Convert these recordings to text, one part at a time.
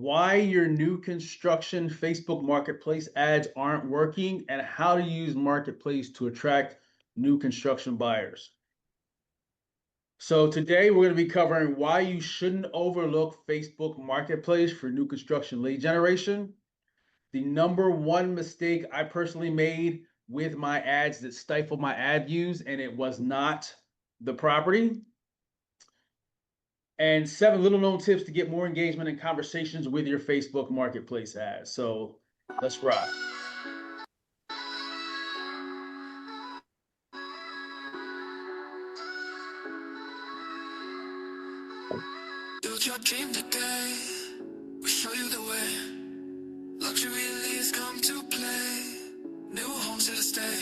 why your new construction Facebook Marketplace ads aren't working, and how to use Marketplace to attract new construction buyers. So today we're going to be covering why you shouldn't overlook Facebook Marketplace for new construction lead generation. The number one mistake I personally made with my ads that stifled my ad views, and it was not the property. And 7 little known tips to get more engagement and conversations with your Facebook Marketplace ads. So let's rock. Build your dream today. We show you the way. Luxury leads come to play. New homes here to stay.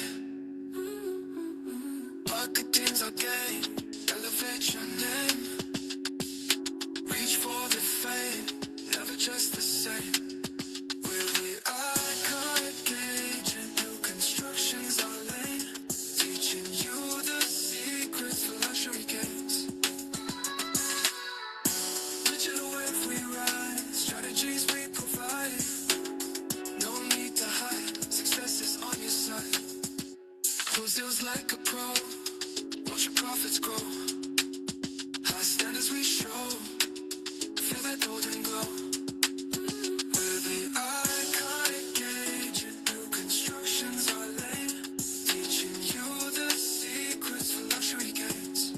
Marketing's our game. Elevate your name. Reach for the fame. Never just the same. We're the iconic agent. New construction's our lane. Teaching you the secrets for luxury games. Digital wave we ride. Strategies we provide. No need to hide. Success is on your side. Close deals like a pro. Watch your profits grow. High standards we show. Feel that golden glow. We're the iconic agent. New construction's our lane. Teaching you the secrets for luxury games.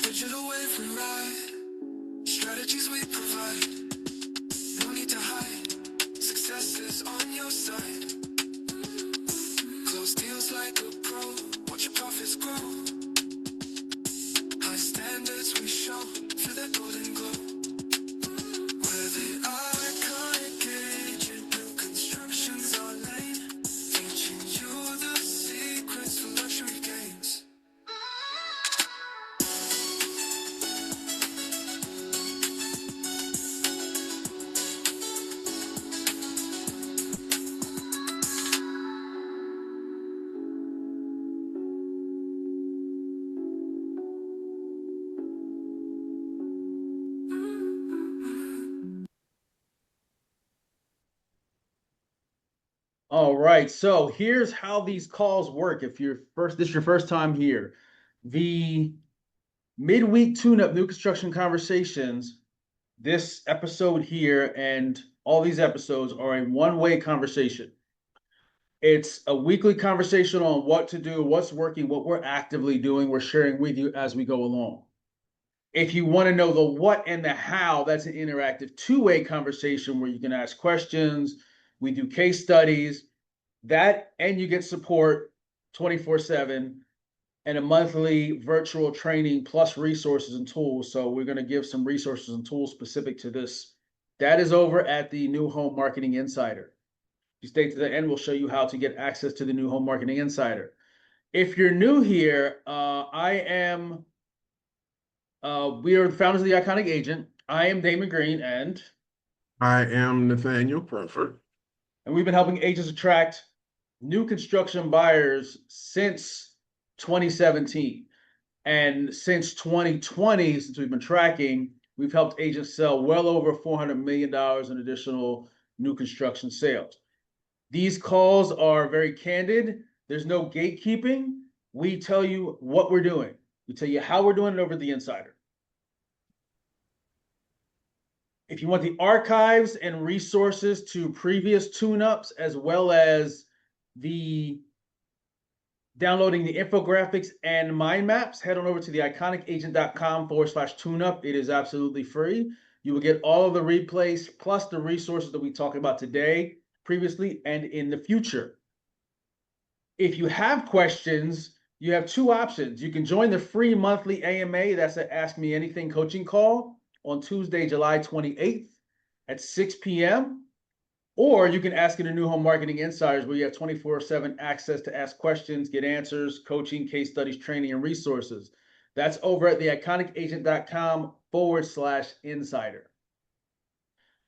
Digital wave we ride. Strategies we provide. No need to hide. Success is on your side. Close deals like a pro. Watch your profits grow. High standards we show. Feel that golden glow. We're the iconic agent. New construction's our lane. Teaching you the secrets for luxury games. All right, so here's how these calls work. If this is your first time here, the midweek tune-up new construction conversations, this episode here and all these episodes are a one-way conversation. It's a weekly conversation on what to do, what's working, what we're actively doing. We're sharing with you as we go along. If you want to know the what and the how, that's an interactive two-way conversation where you can ask questions. We do case studies, that, and you get support 24/7 and a monthly virtual training plus resources and tools. So we're going to give some resources and tools specific to this. That is over at the New Home Marketing Insider. If you stay to the end, we'll show you how to get access to the New Home Marketing Insider. If you're new here, we are the founders of the Iconic Agent. I am Damon Green, and I am Nathaniel Crawford. and we've been helping agents attract new construction buyers since 2017. And since 2020, since we've been tracking, we've helped agents sell well over $400 million in additional new construction sales. These calls are very candid. There's no gatekeeping. We tell you what we're doing. We tell you how we're doing it over the Insider. If you want the archives and resources to previous tune-ups, as well as the downloading the infographics and mind maps, head on over to the iconicagent.com/tune-up. It is absolutely free. You will get all of the replays plus the resources that we talked about today, previously, and in the future. If you have questions, you have two options. You can join the free monthly AMA, that's an Ask Me Anything coaching call on Tuesday, July 28th at 6 p.m. Or you can ask in the New Home Marketing Insiders, where you have 24/7 access to ask questions, get answers, coaching, case studies, training, and resources. That's over at the iconicagent.com/insider.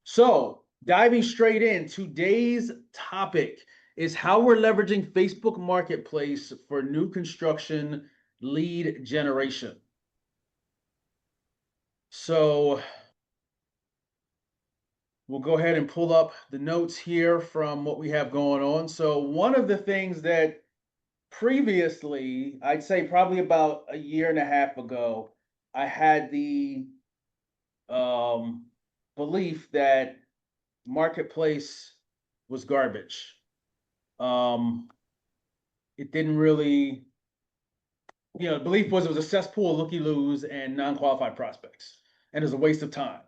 So diving straight in, today's topic is how we're leveraging Facebook Marketplace for new construction lead generation. So we'll go ahead and pull up the notes here from what we have going on. So one of the things that previously, I'd say probably about a year and a half ago, I had the um, belief that Marketplace was garbage. Um, it didn't really, the belief was it was a cesspool of looky-loos and non-qualified prospects, and it was a waste of time.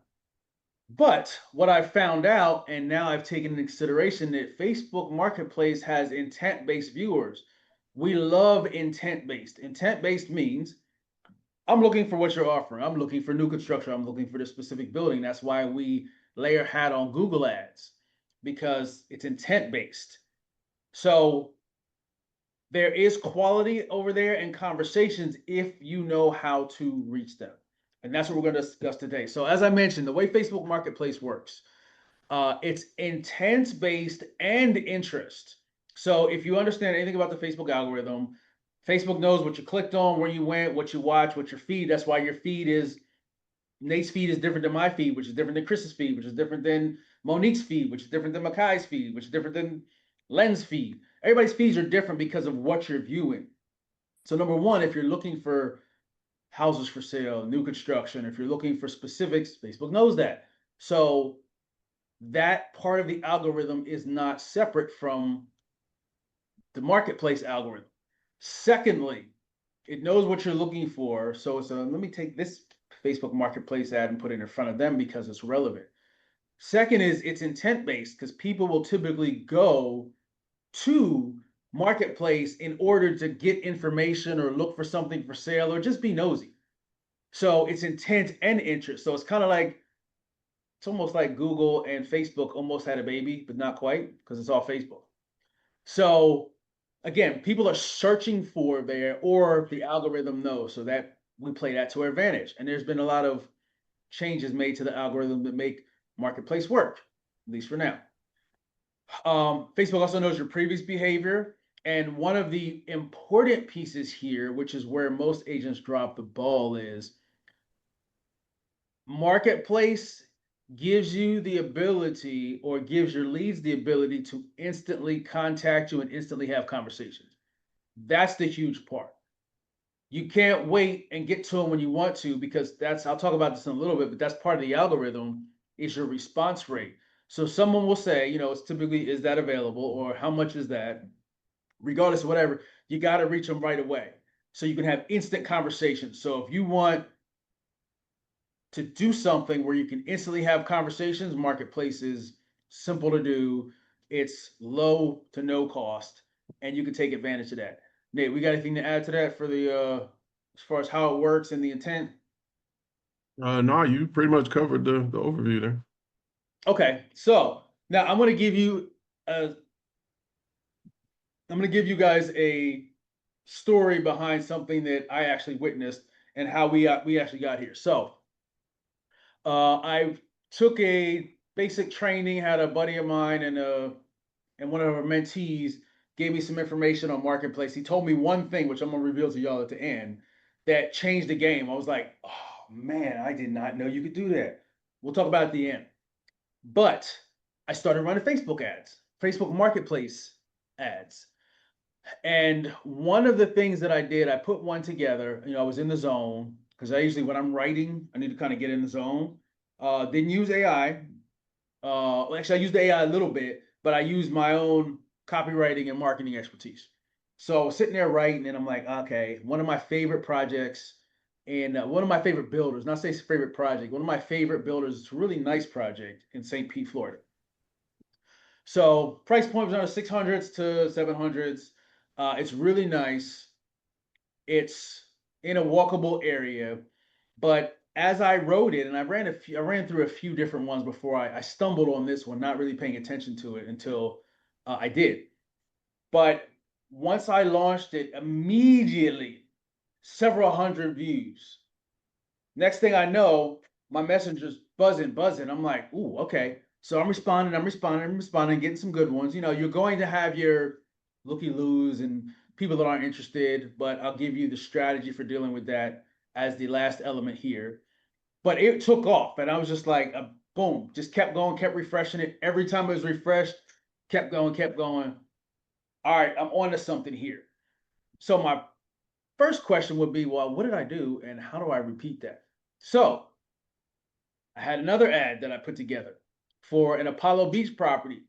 But what I found out, and now I've taken into consideration that Facebook Marketplace has intent-based viewers. We love intent-based. Intent-based means I'm looking for what you're offering. I'm looking for new construction. I'm looking for this specific building. That's why we lay our hat on Google Ads, because it's intent-based. So there is quality over there and conversations if you know how to reach them. And that's what we're going to discuss today. So as I mentioned, the way Facebook Marketplace works, it's intent based and interest. So if you understand anything about the Facebook algorithm, Facebook knows what you clicked on, where you went, what you watched, what your feed. That's why your feed is Nate's feed is different than my feed, which is different than Chris's feed, which is different than Monique's feed, which is different than Makai's feed, which is different than Len's feed. Everybody's feeds are different because of what you're viewing. So number one, if you're looking for houses for sale, new construction, if you're looking for specifics, Facebook knows that. So that part of the algorithm is not separate from the marketplace algorithm. Secondly, it knows what you're looking for. So let me take this Facebook marketplace ad and put it in front of them because it's relevant. Second is it's intent based because people will typically go to marketplace in order to get information or look for something for sale or just be nosy. So it's intent and interest. So it's kind of like it's almost like Google and Facebook almost had a baby, but not quite because it's all Facebook. So again, people are searching for there, or the algorithm knows, so that we play that to our advantage. And there's been a lot of changes made to the algorithm that make marketplace work, at least for now. Facebook also knows your previous behavior. And one of the important pieces here, which is where most agents drop the ball, is marketplace gives you the ability, or gives your leads the ability, to instantly contact you and instantly have conversations. That's the huge part. You can't wait and get to them when you want to, because I'll talk about this in a little bit, but that's part of the algorithm is your response rate. So someone will say, it's typically, is that available, or how much is that? Regardless of whatever, you got to reach them right away so you can have instant conversations. So if you want to do something where you can instantly have conversations, marketplace is simple to do. It's low to no cost, and you can take advantage of that. Nate, we got anything to add to that for the as far as how it works and the intent? No, you pretty much covered the overview there. Okay, so now I'm gonna give you guys a story behind something that I actually witnessed and how we actually got here. So I took a basic training, had a buddy of mine and one of our mentees gave me some information on marketplace. He told me one thing, which I'm gonna reveal to y'all at the end, that changed the game. I was like, oh man, I did not know you could do that. We'll talk about it at the end. But I started running Facebook ads, Facebook marketplace ads. And one of the things that I did, I put one together. I was in the zone because I usually, when I'm writing, I need to kind of get in the zone. Didn't use AI. Actually, I used the AI a little bit, but I used my own copywriting and marketing expertise. So sitting there writing, and I'm like, okay, one of my favorite projects and one of my favorite builders, not say favorite project, one of my favorite builders, it's a really nice project in St. Pete, Florida. So price point was under 600s to 700s. It's really nice. It's in a walkable area, but as I wrote it, and I ran through a few different ones before I stumbled on this one, not really paying attention to it until I did. But once I launched it, immediately several hundred views. Next thing I know, my messenger's buzzing. I'm like, ooh, okay. So I'm responding, getting some good ones. You're going to have your looky-loos and people that aren't interested, but I'll give you the strategy for dealing with that as the last element here. But it took off, and I was just like, boom, just kept going, kept refreshing it. Every time it was refreshed, kept going, kept going. All right, I'm on to something here. So my first question would be, well, what did I do, and how do I repeat that? So I had another ad that I put together for an Apollo Beach property.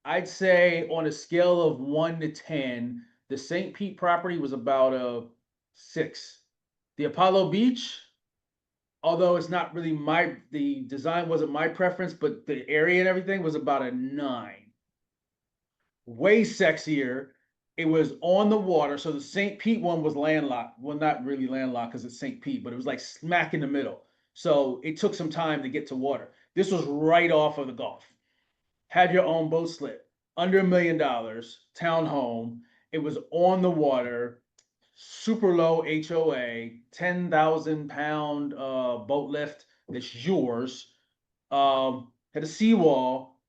I'd say on a scale of 1 to 10, the St. Pete property was about a 6. The Apollo Beach, although it's not really the design wasn't my preference, but the area and everything was about a 9. Way sexier. It was on the water. So the St. Pete one was landlocked. Well, not really landlocked because it's St. Pete, but it was like smack in the middle. So it took some time to get to water. This was right off of the Gulf. Had your own boat slip, under $1 million, townhome. It was on the water, super low HOA, 10,000 pound boat lift that's yours. Had a seawall,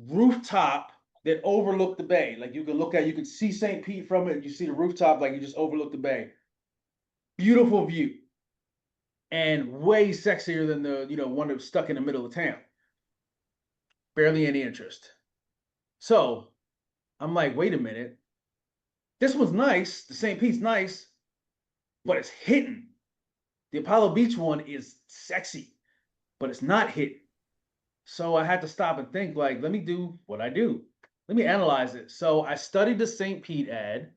rooftop that overlooked the bay. Like you could see St. Pete from it. You see the rooftop, like you just overlook the bay. Beautiful view, and way sexier than the one that was stuck in the middle of town. Barely any interest. So I'm like, wait a minute. This one's nice. The St. Pete's nice, but it's hitting. The Apollo Beach one is sexy, but it's not hitting. So I had to stop and think, like, let me do what I do. Let me analyze it. So I studied the St. Pete ad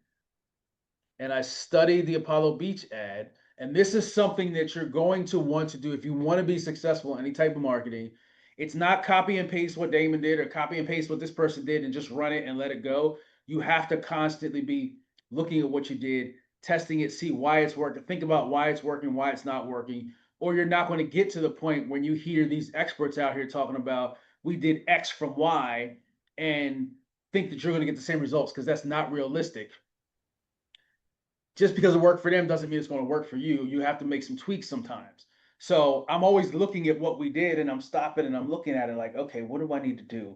and I studied the Apollo Beach ad. And this is something that you're going to want to do if you want to be successful in any type of marketing. It's not copy and paste what Damon did or copy and paste what this person did and just run it and let it go. You have to constantly be looking at what you did, testing it, see why it's working, think about why it's working, why it's not working, or you're not going to get to the point when you hear these experts out here talking about we did X from Y and think that you're going to get the same results because that's not realistic. Just because it worked for them doesn't mean it's going to work for you. You have to make some tweaks sometimes. So I'm always looking at what we did and I'm stopping and I'm looking at it like, okay, what do I need to do?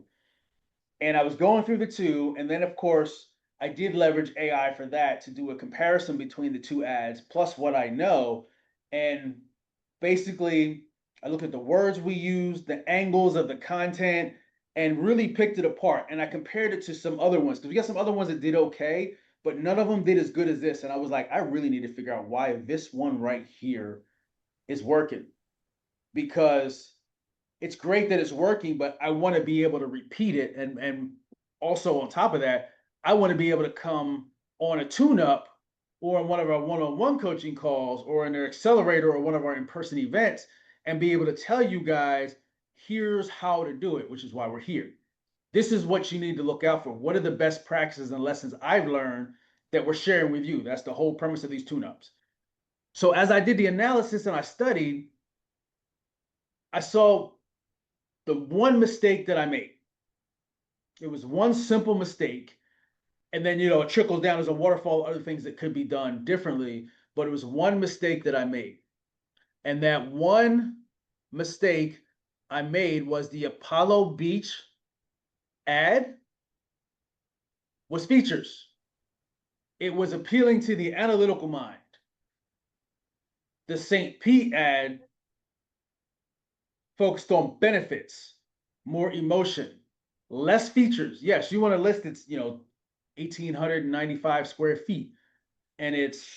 And I was going through the two. And then, of course, I did leverage AI for that to do a comparison between the two ads plus what I know. And basically, I looked at the words we used, the angles of the content, and really picked it apart. And I compared it to some other ones because we got some other ones that did okay, but none of them did as good as this. And I was like, I really need to figure out why this one right here is working because it's great that it's working, but I want to be able to repeat it. And also on top of that, I want to be able to come on a tune-up or on one of our one-on-one coaching calls or in an accelerator or one of our in-person events and be able to tell you guys, here's how to do it, which is why we're here. This is what you need to look out for. What are the best practices and lessons I've learned that we're sharing with you? That's the whole premise of these tune-ups. So as I did the analysis and I studied, I saw the one mistake that I made. It was one simple mistake. And then, it trickles down as a waterfall, other things that could be done differently. But it was one mistake that I made. And that one mistake I made was the Apollo Beach ad was features. It was appealing to the analytical mind. The St. Pete ad focused on benefits, more emotion, less features. Yes, you want to list it's, 1,895 square feet and it's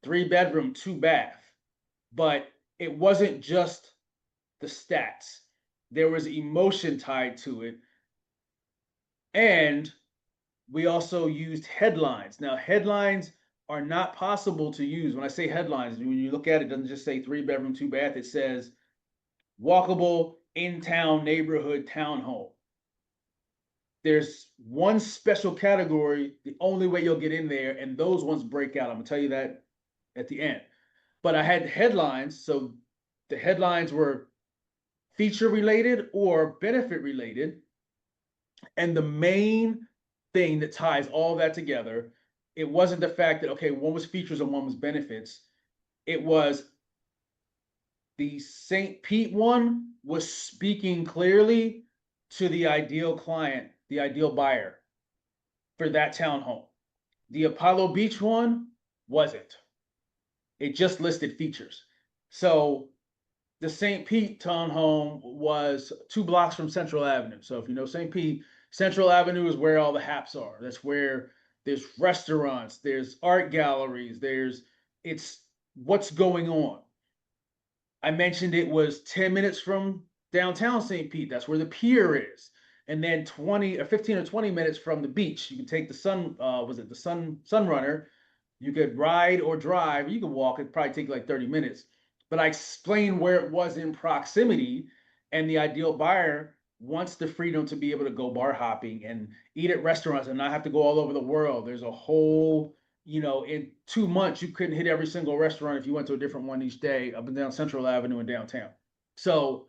3 bedroom, 2 bath. But it wasn't just the stats, there was emotion tied to it. And we also used headlines. Now, headlines are not possible to use. When I say headlines, when you look at it, it doesn't just say 3 bedroom, 2 bath, it says walkable in-town neighborhood townhome. There's one special category, the only way you'll get in there, and those ones break out. I'm gonna tell you that at the end. But I had headlines, so the headlines were feature related or benefit related. And the main thing that ties all that together, it wasn't the fact that, okay, one was features and one was benefits. It was The St. Pete one was speaking clearly to the ideal client, the ideal buyer for that townhome. The Apollo Beach one wasn't. It just listed features. So the St. Pete townhome was 2 blocks from Central Avenue. So if you know St. Pete, Central Avenue is where all the haps are. That's where there's restaurants, there's art galleries, it's what's going on. I mentioned it was 10 minutes from downtown St. Pete. That's where the pier is. And then 20 or 15 or 20 minutes from the beach. You can take the Sunrunner. You could ride or drive. You could walk. It'd probably take like 30 minutes. But I explained where it was in proximity, and the ideal buyer wants the freedom to be able to go bar hopping and eat at restaurants and not have to go all over the world. There's a whole, in 2 months, you couldn't hit every single restaurant if you went to a different one each day up and down Central Avenue and downtown. So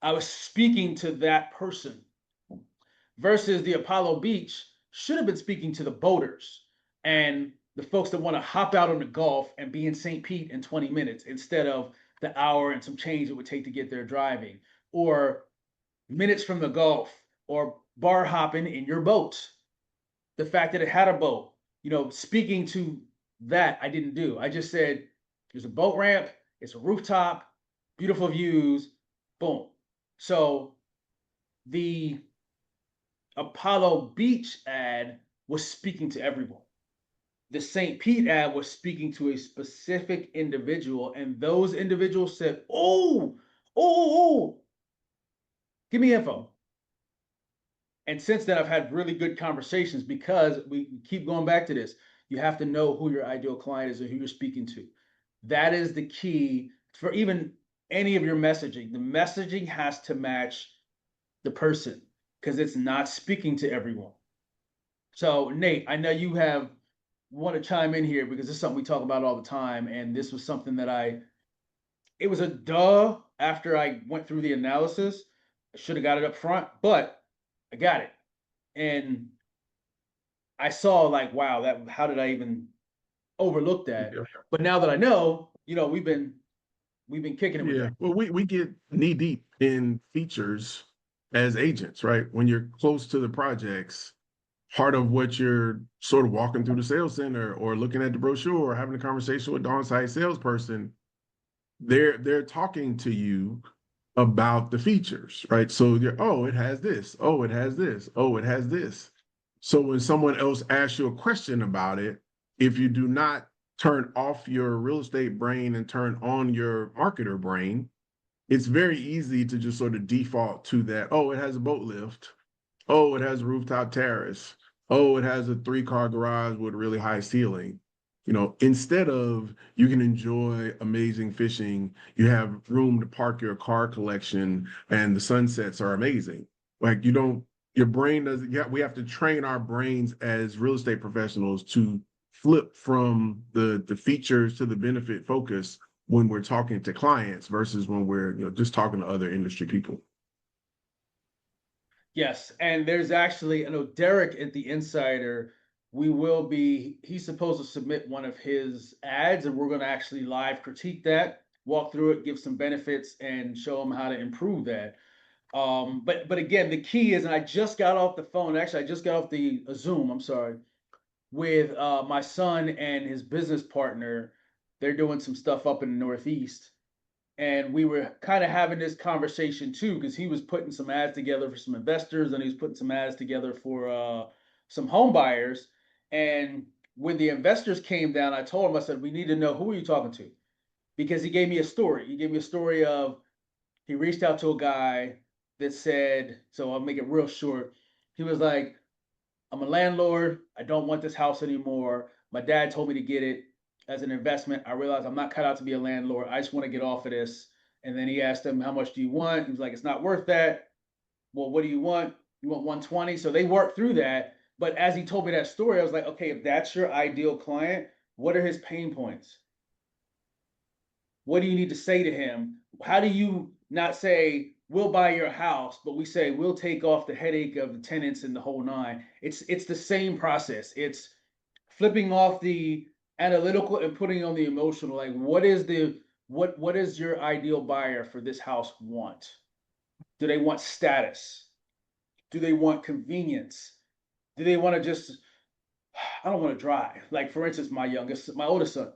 I was speaking to that person versus the Apollo Beach should have been speaking to the boaters and the folks that want to hop out on the Gulf and be in St. Pete in 20 minutes instead of the hour and some change it would take to get there driving, or minutes from the Gulf, or bar hopping in your boat. The fact that it had a boat, speaking to that, I didn't do. I just said, there's a boat ramp, it's a rooftop, beautiful views, boom. So the Apollo Beach ad was speaking to everyone. The St. Pete ad was speaking to a specific individual, and those individuals said, oh, give me info. And since then, I've had really good conversations because we keep going back to this. You have to know who your ideal client is and who you're speaking to. That is the key for even any of your messaging. The messaging has to match the person because it's not speaking to everyone. So, Nate, I know you want to chime in here because this is something we talk about all the time. And this was something that it was a duh after I went through the analysis. I should have got it up front, but I got it. And I saw like, wow, how did I even overlook that? Yeah. But now that I know, we've been kicking it with Yeah. that. Well, we get knee deep in features as agents, right? When you're close to the projects, part of what you're sort of walking through the sales center or looking at the brochure or having a conversation with the on-site salesperson, they're talking to you about the features, right? So oh, it has this, oh, it has this, oh, it has this. So when someone else asks you a question about it, if you do not turn off your real estate brain and turn on your marketer brain, it's very easy to just sort of default to that. Oh, it has a boat lift. Oh, it has a rooftop terrace. Oh, it has a 3-car garage with a really high ceiling. Instead of you can enjoy amazing fishing, you have room to park your car collection, and the sunsets are amazing. Like your brain doesn't. Yeah, we have to train our brains as real estate professionals to flip from the features to the benefit focus when we're talking to clients versus when we're just talking to other industry people. Yes, and there's actually, I know Derek at the Insider, he's supposed to submit one of his ads, and we're going to actually live critique that, walk through it, give some benefits, and show him how to improve that. But again, the key is, and I just got off the phone. Actually, I just got off the Zoom. I'm sorry, with my son and his business partner. They're doing some stuff up in the Northeast, and we were kind of having this conversation too because he was putting some ads together for some investors and he was putting some ads together for some home buyers. And when the investors came down, I told him, I said, we need to know, who are you talking to? Because he gave me a story of, he reached out to a guy that said, so I'll make it real short. He was like, I'm a landlord. I don't want this house anymore. My dad told me to get it as an investment. I realized I'm not cut out to be a landlord. I just want to get off of this. And then he asked him, how much do you want? He was like, it's not worth that. Well, what do you want? You want 120? So they worked through that. But as he told me that story, I was like, okay, if that's your ideal client, what are his pain points? What do you need to say to him? How do you not say, we'll buy your house, but we say, we'll take off the headache of the tenants and the whole nine? It's the same process. It's flipping off the analytical and putting on the emotional. Like, what is the what does your ideal buyer for this house want? Do they want status? Do they want convenience? Do they want to just, I don't want to drive. Like for instance, my oldest son,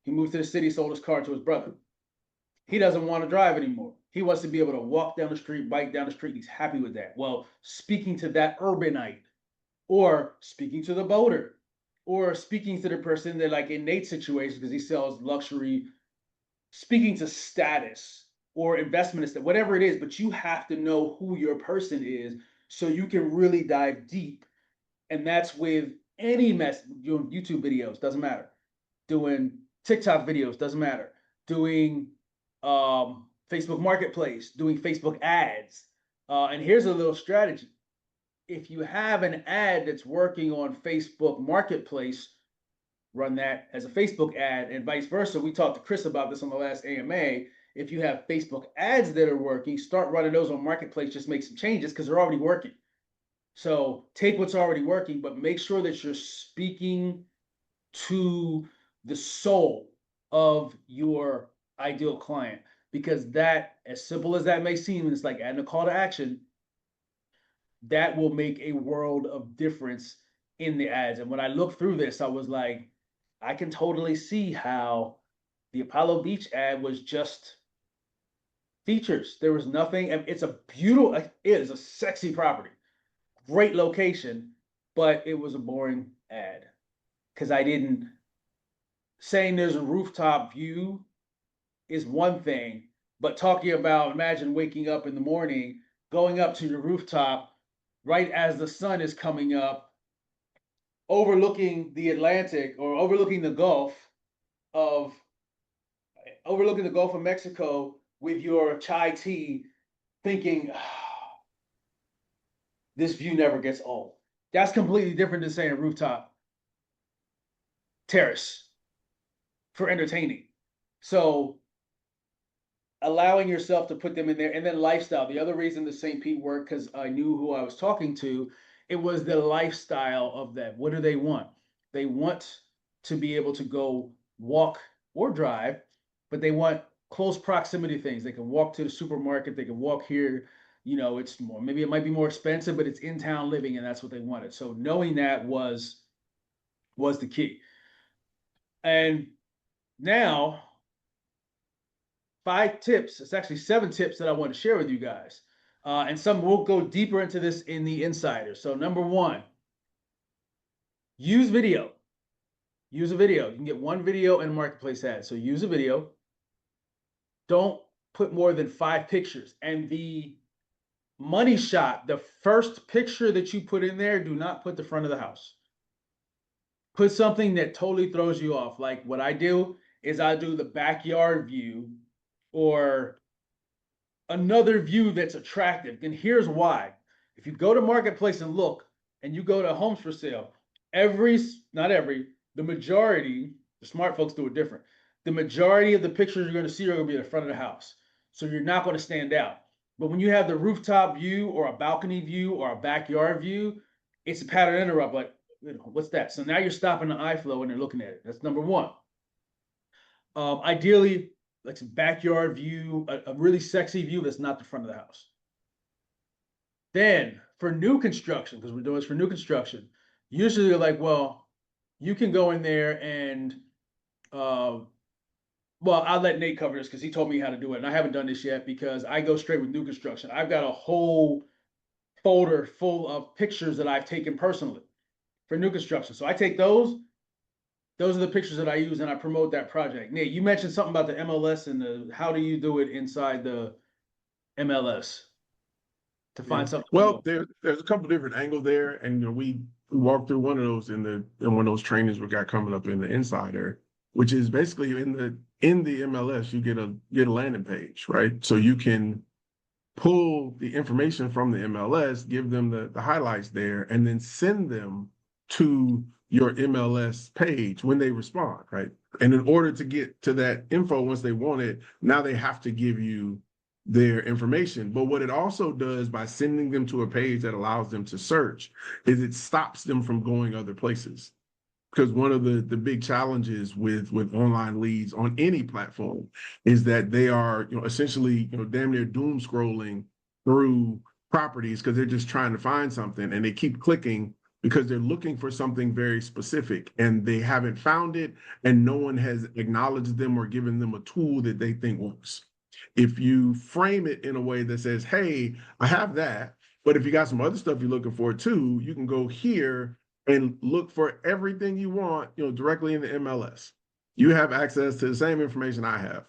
he moved to the city, sold his car to his brother. He doesn't want to drive anymore. He wants to be able to walk down the street, bike down the street. He's happy with that. Well, speaking to that urbanite, or speaking to the boater, or speaking to the person that like in Nate's situation, because he sells luxury, speaking to status or investment, whatever it is, but you have to know who your person is so you can really dive deep. And that's with any mess, doing YouTube videos, doesn't matter. Doing TikTok videos, doesn't matter. Doing Facebook Marketplace, doing Facebook ads. And here's a little strategy. If you have an ad that's working on Facebook Marketplace, run that as a Facebook ad, and vice versa. We talked to Chris about this on the last AMA. If you have Facebook ads that are working, start running those on Marketplace, just make some changes because they're already working. So take what's already working, but make sure that you're speaking to the soul of your ideal client, because that, as simple as that may seem, it's like adding a call to action, that will make a world of difference in the ads. And when I looked through this, I was like, I can totally see how the Apollo Beach ad was just features. There was nothing. It's a beautiful, it is a sexy property, great location, but it was a boring ad because I didn't. Saying there's a rooftop view is one thing, but talking about, imagine waking up in the morning, going up to your rooftop right as the sun is coming up, overlooking the Atlantic or of overlooking the Gulf of Mexico with your chai tea, thinking, oh, this view never gets old. That's completely different than saying rooftop terrace for entertaining. So allowing yourself to put them in there, and then lifestyle. The other reason the St. Pete worked, because I knew who I was talking to, it was the lifestyle of that. What do they want? They want to be able to go walk or drive, but they want close proximity things. They can walk to the supermarket, they can walk here. You know, it's more, maybe it might be more expensive, but it's in town living, and that's what they wanted. So knowing that was the key. And now 5 tips. It's actually 7 tips that I want to share with you guys. And some will go deeper into this in the insider. So number 1, use video. Use a video. You can get one video in a marketplace ad. So use a video. Don't put more than 5 pictures. And the money shot, the first picture that you put in there, do not put the front of the house. Put something that totally throws you off. Like what I do is I do the backyard view or another view that's attractive. And here's why. If you go to Marketplace and look, and you go to homes for sale, the majority, the smart folks do it different. The majority of the pictures you're going to see are going to be at the front of the house. So you're not going to stand out. But when you have the rooftop view or a balcony view or a backyard view, it's a pattern interrupt. Like, what's that? So now you're stopping the eye flow and they're looking at it. That's number 1. Ideally, like a backyard view, a really sexy view that's not the front of the house. Then for new construction, because we're doing this for new construction, usually you're like, well, you can go in there and, well, I'll let Nate cover this because he told me how to do it. And I haven't done this yet because I go straight with new construction. I've got a whole folder full of pictures that I've taken personally for new construction. So I take those. Those are the pictures that I use and I promote that project. Nate, you mentioned something about the MLS and how do you do it inside the MLS to find something? Well, there's a couple different angles there, and we walked through one of those in one of those trainings we got coming up in the Insider, which is basically in the MLS you get a landing page, right? So you can pull the information from the MLS, give them the highlights there, and then send them to your MLS page when they respond, right? And in order to get to that info once they want it, now they have to give you their information. But what it also does by sending them to a page that allows them to search is it stops them from going other places. because one of the big challenges with online leads on any platform is that they are, essentially, damn near doom scrolling through properties because they're just trying to find something and they keep clicking because they're looking for something very specific and they haven't found it and no one has acknowledged them or given them a tool that they think works. If you frame it in a way that says, hey, I have that, but if you got some other stuff you're looking for too, you can go here and look for everything you want, directly in the MLS. You have access to the same information I have.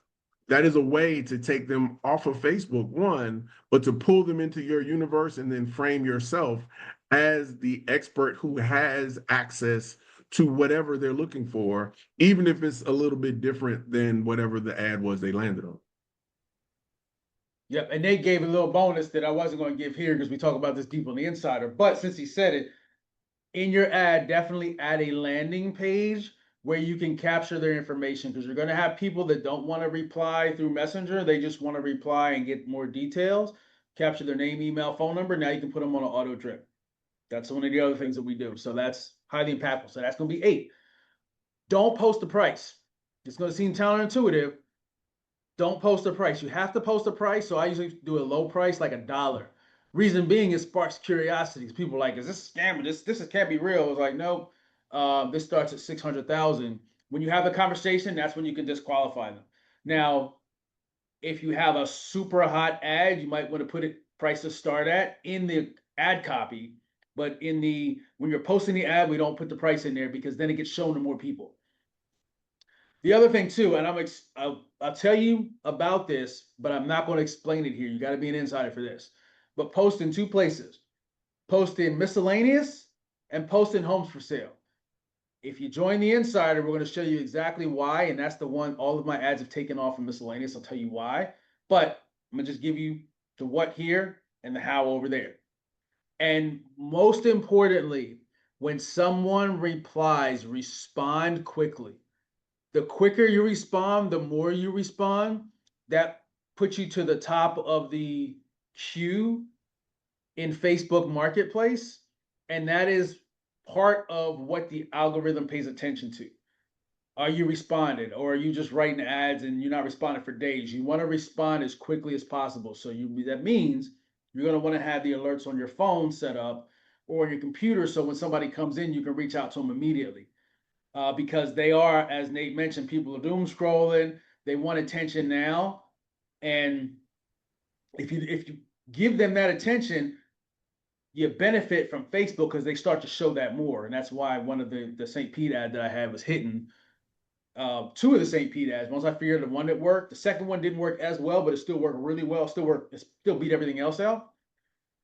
That is a way to take them off of Facebook, one, but to pull them into your universe and then frame yourself as the expert who has access to whatever they're looking for, even if it's a little bit different than whatever the ad was they landed on. Yep, and they gave a little bonus that I wasn't going to give here because we talk about this deep on the insider. But since he said it, in your ad, definitely add a landing page where you can capture their information because you're going to have people that don't want to reply through Messenger. They just want to reply and get more details. Capture their name, email, phone number. Now you can put them on an auto drip. That's one of the other things that we do. So that's highly impactful. So that's going to be 8. Don't post the price. It's going to seem counterintuitive. Don't post the price. You have to post a price. So I usually do a low price, like $1. Reason being, it sparks curiosity. People are like, is this a scam? This can't be real. It's like, no, this starts at 600,000. When you have a conversation, that's when you can disqualify them. Now, if you have a super hot ad, you might want to put it price to start at in the ad copy. But when you're posting the ad, we don't put the price in there because then it gets shown to more people. The other thing too, and I'll tell you about this, but I'm not going to explain it here. You got to be an insider for this. But post in 2 places. Post in miscellaneous and post in homes for sale. If you join the insider, we're going to show you exactly why, and that's the one all of my ads have taken off in miscellaneous. I'll tell you why. But I'm going to just give you the what here and the how over there. And most importantly, when someone replies, respond quickly. The quicker you respond, the more you respond. That puts you to the top of the queue in Facebook Marketplace. And that is part of what the algorithm pays attention to. Are you responding, or are you just writing ads and you're not responding for days? You want to respond as quickly as possible. So that means you're going to want to have the alerts on your phone set up or your computer. So when somebody comes in, you can reach out to them immediately. Because they are, as Nate mentioned, people are doom scrolling. They want attention now, and if you give them that attention, you benefit from Facebook because they start to show that more, and that's why one of the St. Pete ad that I had was hitting. 2 of the St. Pete ads. Once I figured the one that worked, the second one didn't work as well, but it still worked really well. It still beat everything else out.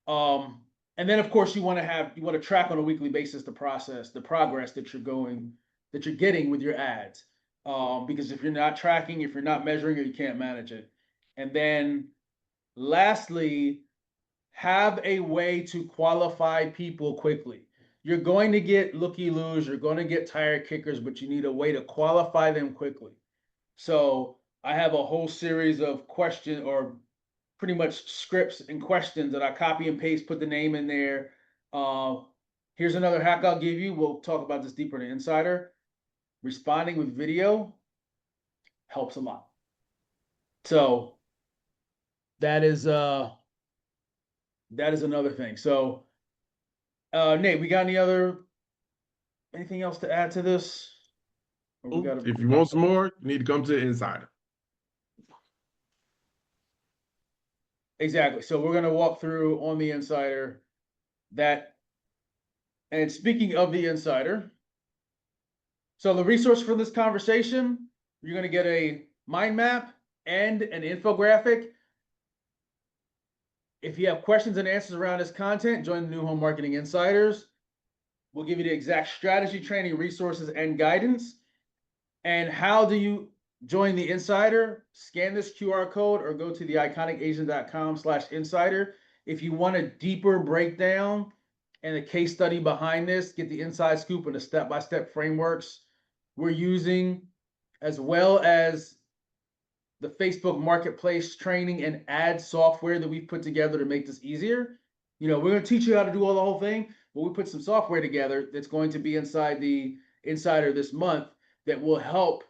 And then of course you want to track on a weekly basis the progress that you're getting with your ads. Because if you're not tracking, if you're not measuring it, you can't manage it. And then lastly, have a way to qualify people quickly. You're going to get looky-loos, you're going to get tire kickers, but you need a way to qualify them quickly. So I have a whole series of questions or pretty much scripts and questions that I copy and paste, put the name in there. Here's another hack I'll give you. We'll talk about this deeper in the insider. Responding with video helps a lot. So that is another thing. So Nate, we got anything else to add to this? If you want some more, you need to come to the insider. Exactly. So we're going to walk through on the insider that. And speaking of the insider, so the resource for this conversation, you're going to get a mind map and an infographic. If you have questions and answers around this content, join the New Home Marketing Insiders. We'll give you the exact strategy, training, resources, and guidance. And how do you join the insider? Scan this QR code or go to the iconicagent.com/insider. If you want a deeper breakdown and a case study behind this, get the inside scoop and the step-by-step frameworks we're using, as well as the Facebook Marketplace training and ad software that we've put together to make this easier. We're going to teach you how to do the whole thing, but we put some software together that's going to be inside the Insider this month that will help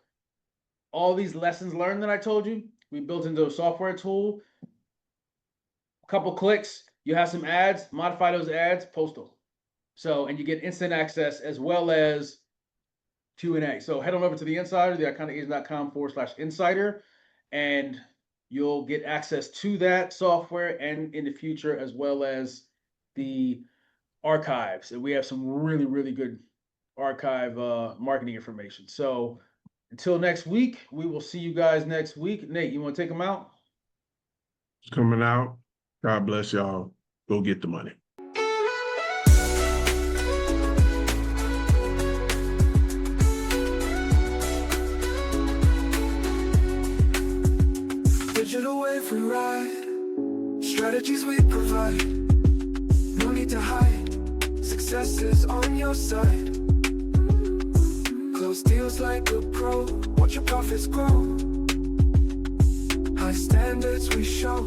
all these lessons learned that I told you. We built into a software tool. A couple clicks, you have some ads, modify those ads, post them. So, and you get instant access as well as Q&A. So head on over to the Insider, theiconicagent.com/insider, and you'll get access to that software and in the future, as well as the archives. And we have some really, really good archive marketing information. So until next week, we will see you guys next week. Nate, you want to take them out? It's coming out. God bless y'all. Go get the money. Digital wave we ride, strategies we provide. No need to hide, success is on your side. Close deals like a pro, watch your profits grow. High standards we show.